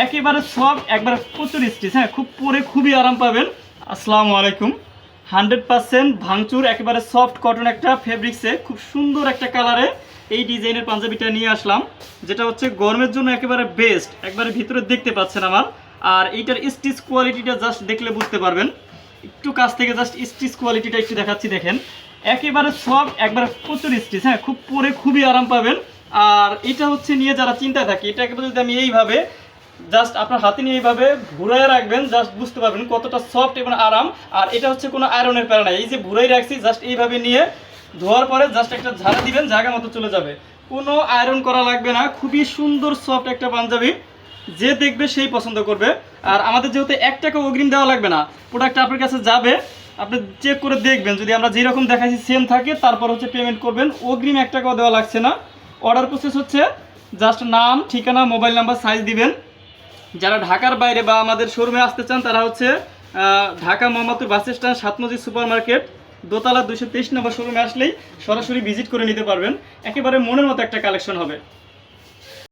একেবারে সফট, একবারে প্রচুর স্টিচ। হ্যাঁ, খুব পরে খুবই আরাম পাবেন। আসসালামু আলাইকুম। 100% ভাঙচুর, একেবারে সফট কটন একটা ফেব্রিক্সে খুব সুন্দর একটা কালারে এই ডিজাইনের পাঞ্জাবিটা নিয়ে আসলাম, যেটা হচ্ছে গরমের জন্য একেবারে বেস্ট। একবারে ভিতরে দেখতে পাচ্ছেন আমার, আর এইটার স্টিচ কোয়ালিটিটা জাস্ট দেখলে বুঝতে পারবেন। একটু কাছ থেকে জাস্ট স্টিচ কোয়ালিটিটা একটু দেখাচ্ছি, দেখেন একেবারে সফট, একবারে প্রচুর স্টিচ। হ্যাঁ, খুব পরে খুবই আরাম পাবেন। আর এটা হচ্ছে নিয়ে যারা চিন্তায় থাকে, এটা একেবারে যদি আমি এইভাবে জাস্ট আপনার হাতে নিয়ে এইভাবে ঘুরাই রাখবেন, জাস্ট বুঝতে পারবেন কতটা সফট এবং আরাম। আর এটা হচ্ছে কোনো আয়রনের প্যারা নাই, এই যে ঘুরাই রাখছি জাস্ট এইভাবে নিয়ে ধোয়ার পরে জাস্ট একটা ঝাড়া দিবেন, জায়গা মতো চলে যাবে, কোনো আয়রন করা লাগবে না। খুবই সুন্দর সফট একটা পাঞ্জাবি, যে দেখবে সেই পছন্দ করবে। আর আমাদের যেহেতু 1 টাকা অগ্রিম দেওয়া লাগবে না, প্রোডাক্ট আপনার কাছে যাবে, আপনি চেক করে দেখবেন, যদি আমরা যেরকম দেখাচ্ছি সেম থাকে তারপর হচ্ছে পেমেন্ট করবেন। অগ্রিম 1 টাকাও দেওয়া লাগছে না। অর্ডার প্রসেস হচ্ছে জাস্ট নাম, ঠিকানা, মোবাইল নাম্বার, সাইজ দিবেন। যারা ঢাকার বাইরে বা আমাদের শোরুমে আসতে চান তারা হচ্ছে ঢাকা মোহাম্মদপুর বাস স্ট্যান্ড, 7 মসজিদ সুপার মার্কেট, দোতলা 223 নম্বর শোরুমে আসলেই সরাসরি ভিজিট করে নিতে পারবেন। একেবারে মনের মতো একটা কালেকশন হবে।